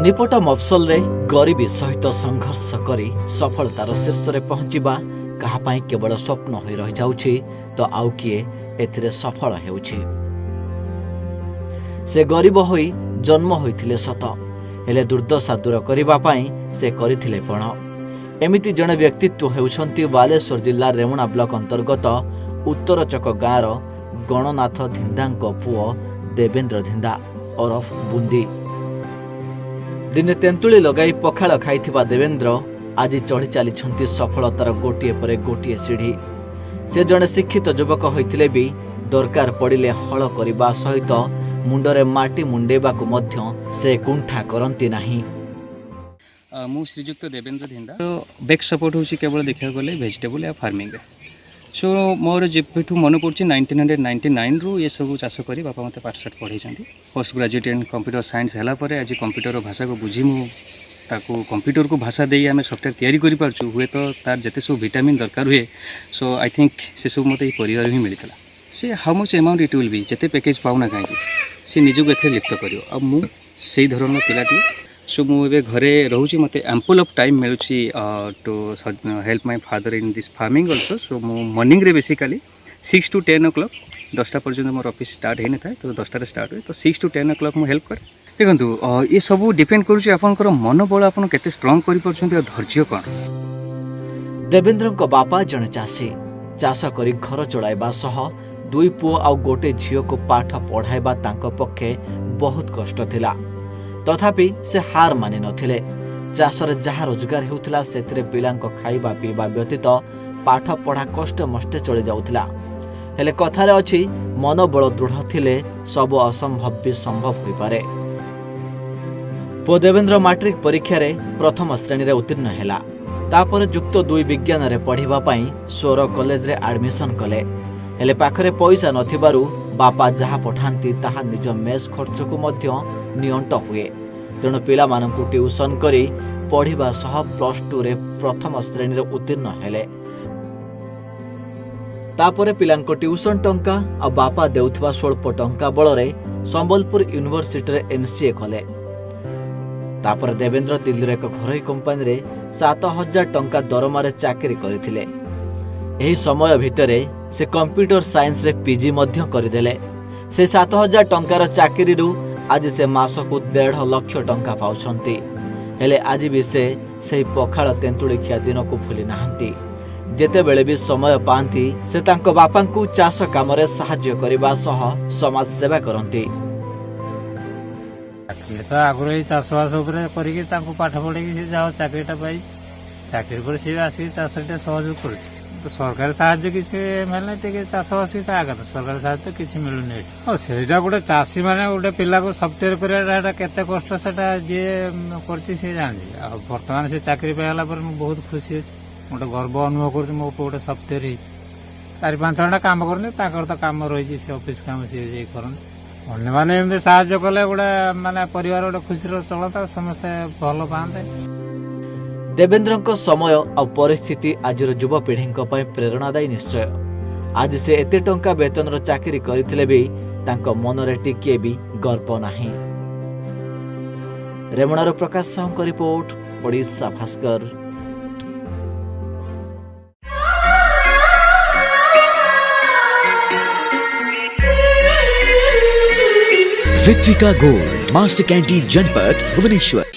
निपट मफसल रे गरीबी सहित संघर्ष करी सफलतार शीर्ष रे पहुंचीबा कहा पाई केवल स्वप्न होई रहि जाउछि तो आउ किए एथिरे सफल हेउछि। से गरीब होई जन्म होइथिले सत हेले दुर्दशा दूर करिबा पाई से करिथिले पण। एमिति जणे व्यक्तित्व हेउछंती बालेश्वर जिल्ला रेमुणा ब्लॉक अंतर्गत उत्तर चक गाँर गणनाथ धिंदांक पुओ देवेंद्र धिंदा ओरफ बुंदी। दिने तेंतुली लगाई पखाळ खाइथिबा देवेंद्र आज चढ़ी चली सफलतार गोटे पर गोटे सीढ़ी। से जड़े शिक्षित युवक होइथिले भी दरकार पड़िले हल करने सहित मुंडरे माटी मुंडेबा से कुंठा करती नहीं। मु श्रीजुक्त देवेंद्र धिंदा तो बेस्ट सपोर्ट होची केवल देखा गले वेजिटेबल या फार्मिंग। सो मोर जेठू मन पड़े 1999 रु ये सब चाष कर बापा मत पाठशाठ पढ़े post graduate in computer science है आज कंप्यूटर भाषा को बुझी मुझे कंप्यूटर को भाषा दे आम सफ्टवेयर तैयारी करूँ हुए तो तार जिते सब विटामिन दरकार हुए। सो आई थिंक से सब मत परिवार ही मिलता से how much amount it will be जिते पैकेज पाऊना कहीं सी निजक ए लिप्त कर मुझे धरण पिलाटी। सो मुझे घरे रोचे मत एम्पल ऑफ टाइम मिलूँ to help my father in this farming also. So morning रे बेसिकली 6 to 10 o'clock 10टा पर्यटन मोर ऑफिस स्टार्ट होने था तो 10टार स्टार्ट हुए तो 6 to 10 o'clock मुझे हेल्प करे। देखो ये सब डिपेंड करुँच आपंकर मनोबल आप केते स्ट्रॉन्ग कर धैर्य कौन। देवेंद्र बापा जड़े चाषी चाष करी घर चलाइबा सह दुई पुओ आ गोटे झील को पाठ पढ़ाइबा तांको पक्षे बहुत कष्ट थिला। तथापि से हार मानि नथिले। चाषरे जहाँ रोजगार हेउथिला सेथिरे पिलांको खाइबा पीबा व्यतीत पाठ पढ़ा कष्ट मष्टे चली जाउथिला। हेले कथारे अछि मनोबल दृढ़ थिले सब असंभव भी संभव होई पारे। पो देवेंद्र मैट्रिक परीक्षा रे प्रथम श्रेणी रे उत्तीर्ण हेला। तापर युक्त 2 विज्ञान रे पढ़िबा पई सोर कॉलेज रे एडमिशन कले। हेले पाखरे पैसा नथिबारु बापा जहा पठांती ताहा निज मेस खर्च को मध्य नियंट हुए। तेणु पिला मानकु ट्यूशन करी पढ़िबा सह +2 रे प्रथम श्रेणी रे उत्तीर्ण हेले। तापरे पिलांको ट्यूशन टंका आ बापा देउथबा स्वल्प टंका बल रे संबलपुर यूनिवर्सिटी रे MCA कले। तापर देवेंद्र दिल्ली रे एक घरोई कंपनी रे 7000 टंका दरमा रे चाकरी करथिले। एही समय भितरे से कंप्यूटर साइंस रे PG मध्य करदेले। से 7000 टंकार चाकरी रु आज से मासकु 1.5 लाख टंका पाउछंती। हेले आज भी से सही पखाळ तेंतुड़ी खिया दिन को भूली नाहंती। जेते बेले भी समय पांती से तांको बापांकु चाष काम रे सहाय्य करिबा सह समाज सेवा करंती। तो आगुरी चाषबास करके पाठ पढ़े जाओ चाकरीटा पाई चाकरी पर सी आसिक चाषटा सहयोग कर तो सरकार साहाय्य किसी मिलना टे चाषबास आगे तो सरकार साहाय्य तो किसी मिलूनी और सेटा गोटे चाषी मैंने गोटे पिला को सफ्टवेयर कराटा केते कष्ट सेटा जी कर जानी बर्तमान से चाकरी पाइला पर मैं बहुत खुशी अच्छी गोटे गर्व अनुभव कर मो गोटे सफ्टवेयर 4-5 घंटा काम करनी तो काम रही ऑफिस काम सी कर अन्य माने एमती साहाय्य कले गोटे माने परिवार गोटे खुशी चलता समस्ते भल पाते। देवेंद्र समय और परिस्थिति आज युवा पीढ़ी प्रेरणादायी निश्चय। आज से एते टंका वेतन चाकरी करथिले भी तांको मनरे टिकिए भी गर्व नाही। रेमुणार प्रकाश साहू का report, Odisha Bhaskar. Ritvika gold master canteen जनपद भुवनेश्वर।